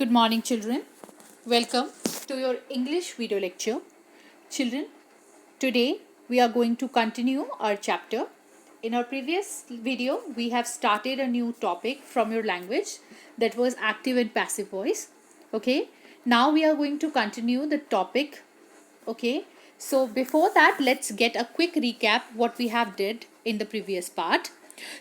Good morning, children. Welcome to your English video lecture. Children, today we are going to continue our chapter. In our previous video, we have started a new topic from your language that was active and passive voice. Okay, now we are going to continue the topic. Okay, so before that, let's get a quick recap what we have did in the previous part.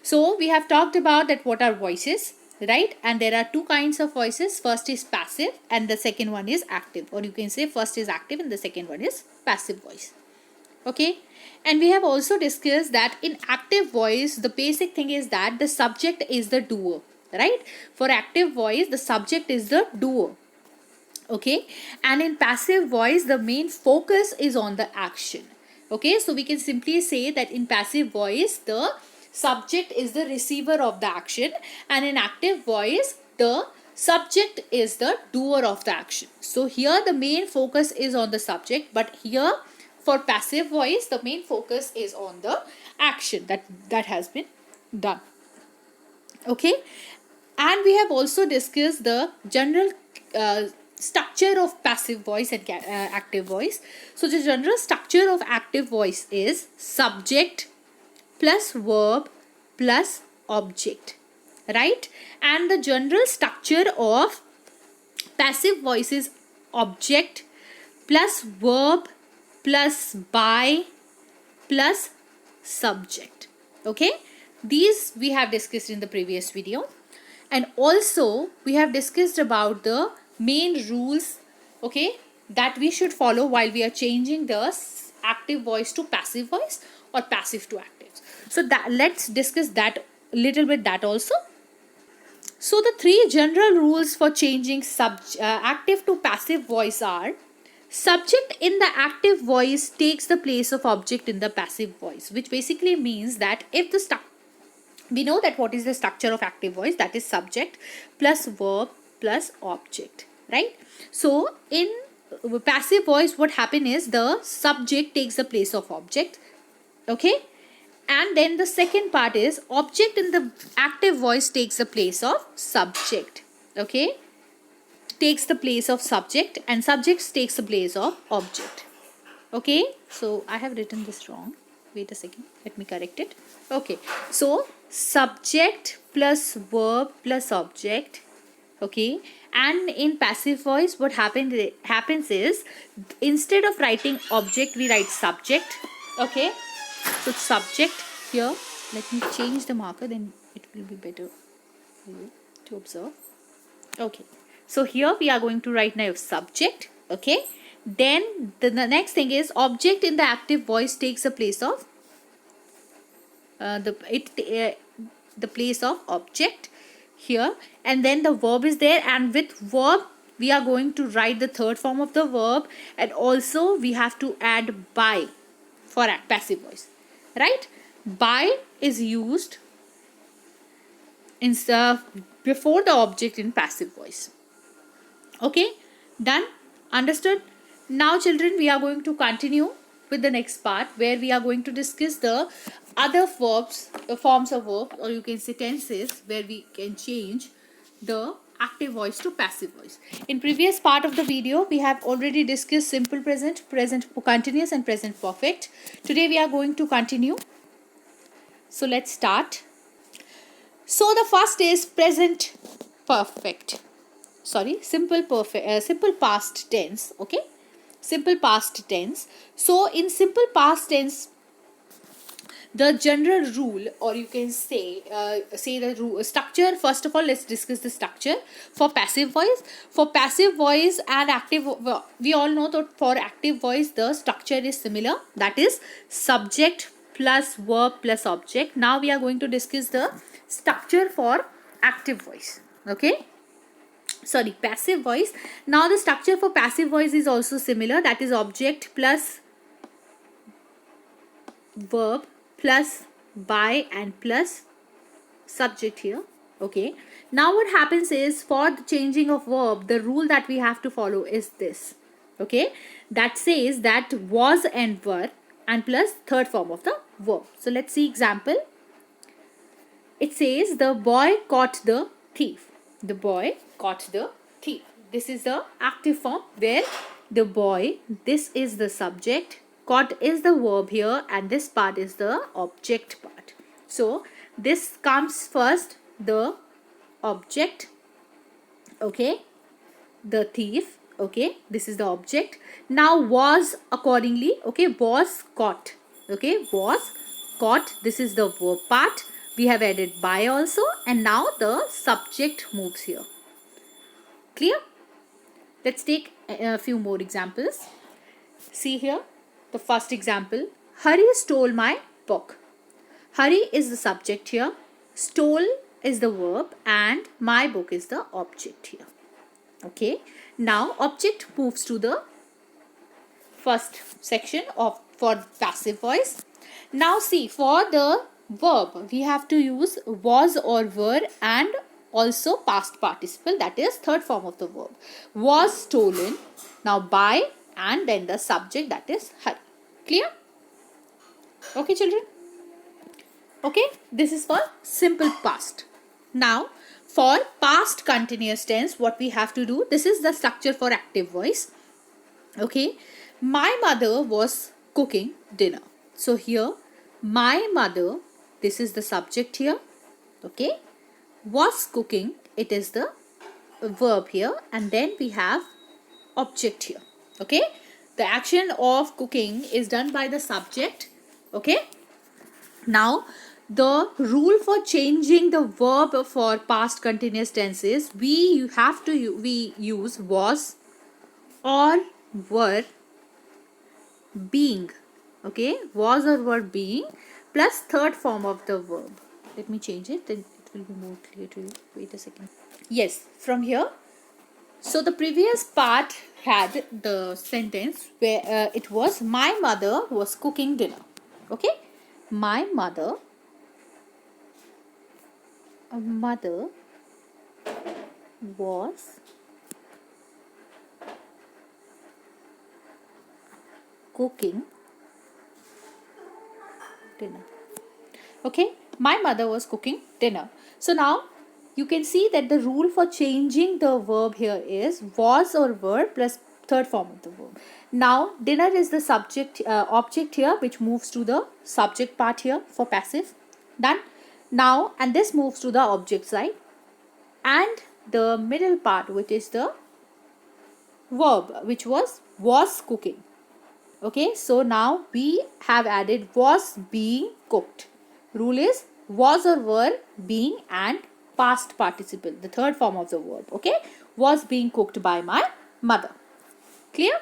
So we have talked about that what are voices, right? And there are two kinds of voices. First is passive and the second one is active, or you can say first is active and the second one is passive voice. Okay, and we have also discussed that in active voice the basic thing is that the subject is the doer, right? For active voice the subject is the doer. Okay, and in passive voice the main focus is on the action. Okay, so we can simply say that in passive voice the subject is the receiver of the action, and in active voice the subject is the doer of the action. So here the main focus is on the subject, but here for passive voice the main focus is on the action that has been done. Okay, and we have also discussed the general structure of passive voice and active voice. So the general structure of active voice is subject plus verb plus object, right? And the general structure of passive voice is object plus verb plus by plus subject. Okay, these we have discussed in the previous video, and also we have discussed about the main rules, okay, that we should follow while we are changing the active voice to passive voice or passive to active. So that let's discuss that a little bit, that also. So the three general rules for changing active to passive voice are: subject in the active voice takes the place of object in the passive voice, which basically means that if the we know that what is the structure of active voice, that is subject plus verb plus object, right? So in passive voice what happen is the subject takes the place of object. Okay, and then the second part is object in the active voice takes the place of subject. Okay, takes the place of subject, and subject takes the place of object. Okay, so I have written this wrong. Wait a second, let me correct it. Okay, so subject plus verb plus object. Okay, and in passive voice what happens is instead of writing object we write subject. Okay, so subject here, let me change the marker, then it will be better for you to observe. Okay, so here we are going to write now subject. Okay, then the next thing is object in the active voice takes the place of the place of object here, and then the verb is there, and with verb we are going to write the third form of the verb, and also we have to add by for passive voice, right? By is used in before the object in passive voice. Okay, done, understood? Now children, we are going to continue with the next part where we are going to discuss the other verbs, forms of verb, or you can say tenses, where we can change the active voice to passive voice. In previous part of the video we have already discussed simple present, present continuous and present perfect. Today we are going to continue, so let's start. So the first is present perfect, simple perfect, simple past tense. Okay, simple past tense. So in simple past tense the general rule, or you can say the rule structure, first of all let's discuss the structure for passive voice. For passive voice and active, we all know that for active voice the structure is similar, that is subject plus verb plus object. Now we are going to discuss the structure for active voice. Okay, sorry, passive voice. Now the structure for passive voice is also similar, that is object plus verb plus by and plus subject here. Okay, now what happens is for the changing of verb the rule that we have to follow is this. Okay, that says that was and were and plus third form of the verb. So let's see example. It says the boy caught the thief. The boy caught the thief. This is the active form where the boy, this is the subject, got is the verb here, and this part is the object part. So this comes first, the object, okay, the thief, okay, this is the object. Now was accordingly, okay, was caught, okay, was caught, this is the verb part. We have added by also, and now the subject moves here. Clear? Let's take a few more examples. See here, the first example. Hari stole my book. Hari is the subject here, stole is the verb, and my book is the object here. Okay, now object moves to the first section of for passive voice. Now see, for the verb we have to use was or were and also past participle, that is third form of the verb. Was stolen, now by, and then the subject, that is Hari. Clear? Okay children? Okay, this is for simple past. Now for past continuous tense, what we have to do, this is the structure for active voice. Okay, my mother was cooking dinner. So here, my mother, this is the subject here, okay, was cooking, it is the verb here, and then we have object here. Okay, the action of cooking is done by the subject. Okay, now the rule for changing the verb for past continuous tenses, we use was or were being. Okay, was or were being plus third form of the verb. Let me change it, then it will be more clear to you. Wait a second. Yes, from here. So the previous part had the sentence where it was my mother was cooking dinner. Okay, my mother was cooking dinner. Okay, my mother was cooking dinner. So now you can see that the rule for changing the verb here is was or were plus third form of the verb. Now dinner is the subject object here, which moves to the subject part here for passive. Done. Now, and this moves to the object side, and the middle part, which is the verb, which was cooking. Okay, so now we have added was being cooked. Rule is was or were, being, and past participle, the third form of the verb. Okay, was being cooked by my mother. Clear?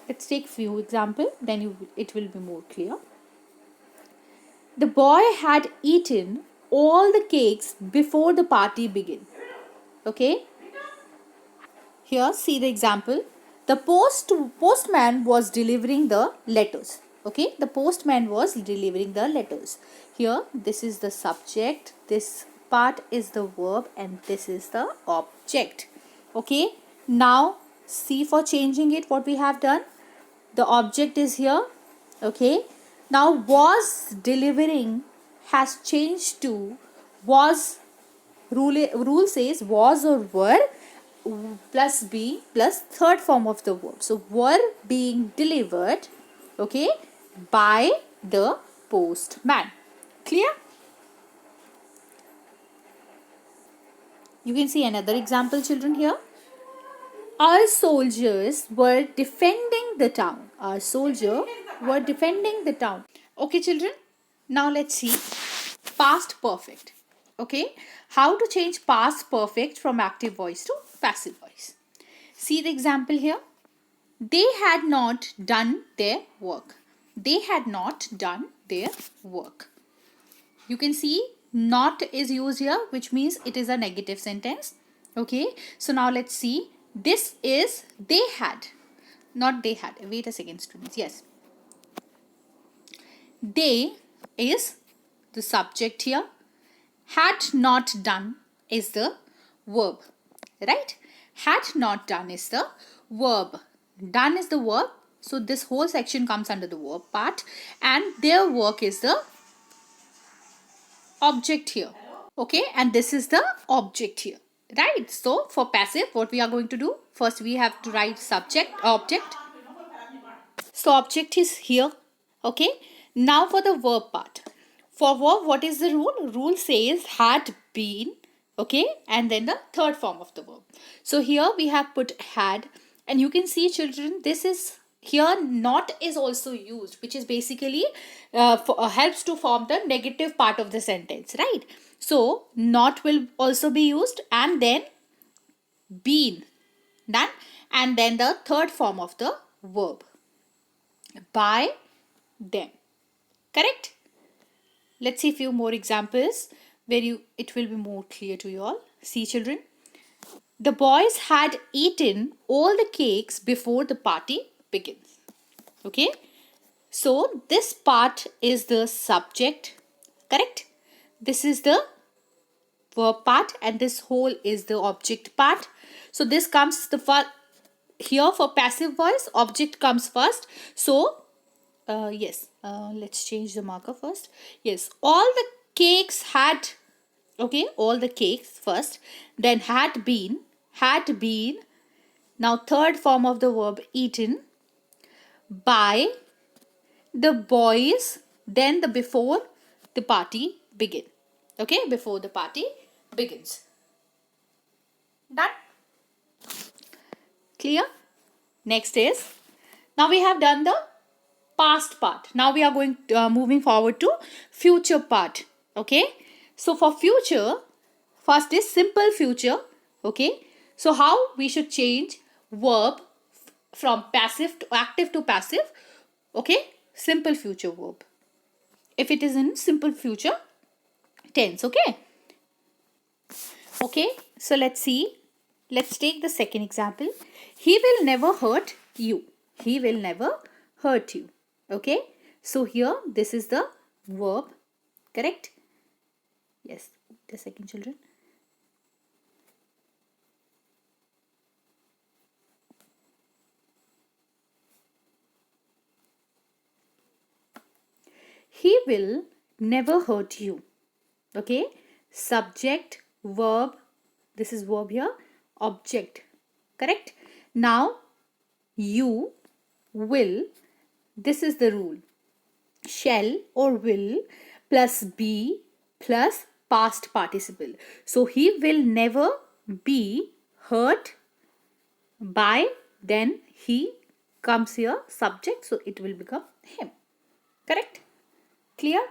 Let's take few examples, then it will be more clear. The boy had eaten all the cakes before the party began. Okay, here see the example. The postman was delivering the letters. Okay, the postman was delivering the letters. Here, this is the subject, this part is the verb, and this is the object. Okay, now see, for changing it, what we have done, the object is here. Okay, now was delivering has changed to was. Rule says was or were plus being plus third form of the verb. So were being delivered, okay, by the postman. Clear? You can see another example, children, here. Our soldiers were defending the town. Our soldiers were defending the town. Okay, children. Now let's see past perfect. Okay, how to change past perfect from active voice to passive voice. See the example here. They had not done their work. They had not done their work. You can see not is used here, which means it is a negative sentence. Okay, so now let's see. This is they had, not they had. Wait a second, students. Yes, they is the subject here. Had not done is the verb, right? Had not done is the verb. Done is the verb. So this whole section comes under the verb part, and their work is the object here. Okay, and this is the object here. right? So for passive, what we are going to do, first we have to write subject, object. So object is here. Okay. Now for the verb part. For verb, what is the rule? Rule says had been. Okay. And then the third form of the verb. So here we have put had. And you can see, children, this is here not is also used, which is basically helps to form the negative part of the sentence, right? So not will also be used, and then been, done, and then the third form of the verb, by them. Correct? Let's see a few more examples where it will be more clear to you all. See, children. The boys had eaten all the cakes before the party begins. Okay. So this part is the subject. Correct? This is the verb part and this whole is the object part. So this comes the first. Here for passive voice, object comes first. So yes, let's change the marker first. Yes, all the cakes had, okay, all the cakes first, then had been, now third form of the verb eaten, by the boys, then the before the party begin. Okay, before the party begins. Done? Clear? Next is, now we have done the past part. Now we are going moving forward to future part. Okay. So for future, first is simple future. Okay. So how we should change verb from passive to active to passive. Okay. Simple future verb. If it is in simple future tense. Okay. Okay. So let's see. Let's take the second example. He will never hurt you. He will never hurt you. Okay. So here this is the verb. Correct? Yes. The second, children. He will never hurt you. Okay. Subject, verb. This is verb here. Object. Correct? Now you will. This is the rule. Shall or will plus be plus past participle. So he will never be hurt by, then he comes here subject, so it will become him. Correct? Clear?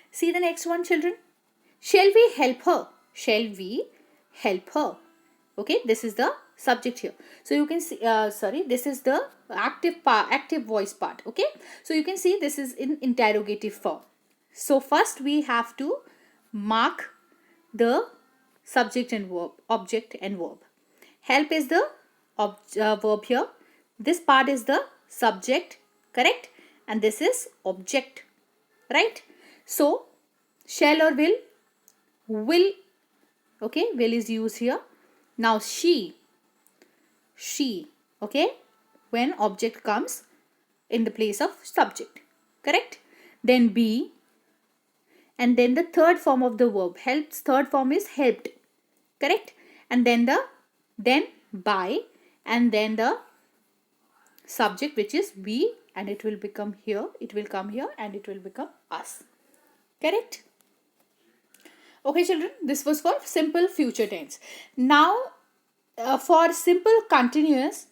See the next one, children. Shall we help her? Shall we help her? Okay, this is the subject here. So you can see, this is the active voice part. Okay, so you can see this is in interrogative form. So first we have to mark the subject and verb, object and verb. Help is the verb here. This part is the subject, correct? And this is object, right? So shall or will, okay, will is used here. Now she, okay, when object comes in the place of subject, correct? Then be, and then the third form of the verb, helps, third form is helped, correct? And then by, and then the subject, which is we, and it will become here, it will come here and it will become us, correct? Okay, children, this was for simple future tense. Now for simple continuous,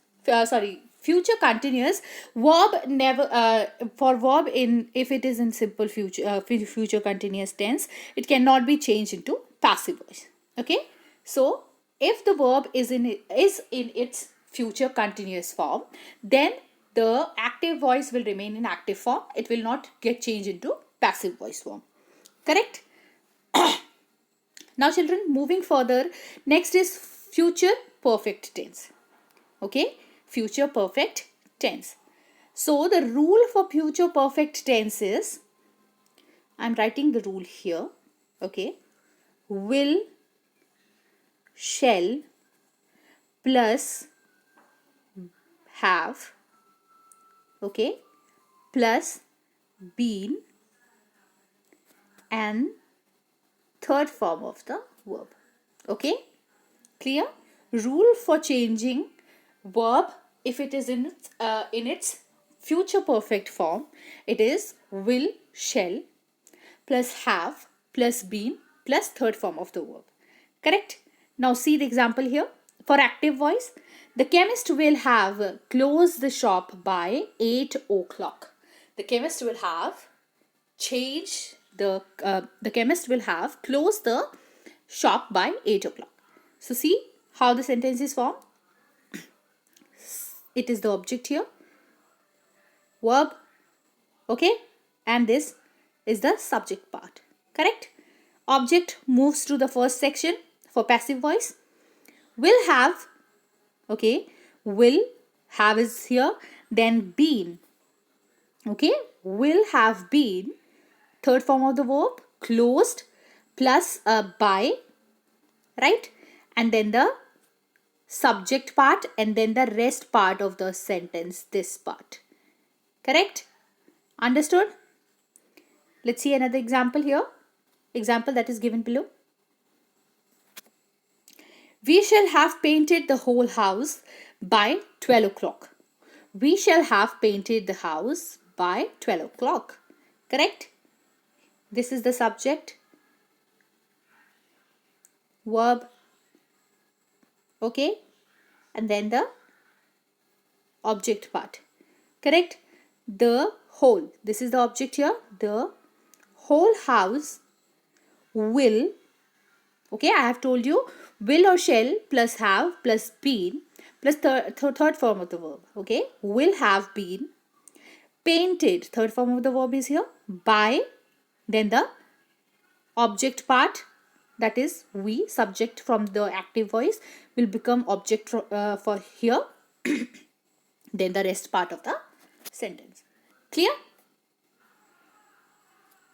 future continuous, verb never, for verb in, if it is in simple future, future continuous tense, it cannot be changed into passive voice. Okay, so if the verb is in its future continuous form, then the active voice will remain in active form. It will not get changed into passive voice form. Correct? Now, children, moving further, next is future perfect tense. Okay, future perfect tense. So the rule for future perfect tense is, I'm writing the rule here. Okay, will, shall plus have, okay, plus been, and third form of the verb. Okay, clear? Rule for changing verb if it is in its future perfect form, it is will, shall plus have plus been plus third form of the verb. Correct? Now see the example here. For active voice, the chemist will have closed the shop by 8 o'clock. The chemist will have the chemist will have closed the shop by 8 o'clock. So see how the sentence is formed. It is the object here, verb, okay, and this is the subject part. Correct? Object moves to the first section for passive voice. Will have, okay, will have is here, then been, okay, will have been, third form of the verb, closed plus by, right, and then the subject part and then the rest part of the sentence, this part. Correct? Understood? Let's see another example here. Example that is given below. We shall have painted the whole house by 12 o'clock. We shall have painted the house by 12 o'clock. Correct? This is the subject, verb, okay, and then the object part. Correct? The whole, this is the object here, the whole house will, okay, I have told you will or shall plus have plus been plus third form of the verb, okay, will have been painted, third form of the verb is here, by, then the object part, that is we, subject from the active voice will become object for here then the rest part of the sentence. Clear?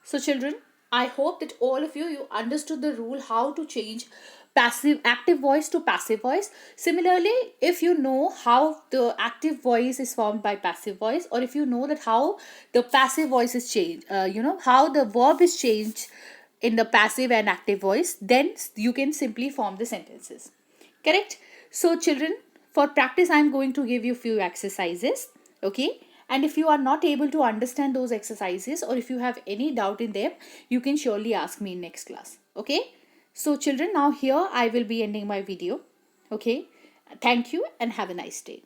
So children, I hope that all of you understood the rule how to change active voice to passive voice. Similarly, if you know how the active voice is formed by passive voice, or if you know that how the passive voice is changed, how the verb is changed in the passive and active voice, then you can simply form the sentences. Correct? So children, for practice, I am going to give you few exercises. Okay? And if you are not able to understand those exercises, or if you have any doubt in them, you can surely ask me in next class. Okay? So children, now here I will be ending my video. Okay? Thank you and have a nice day.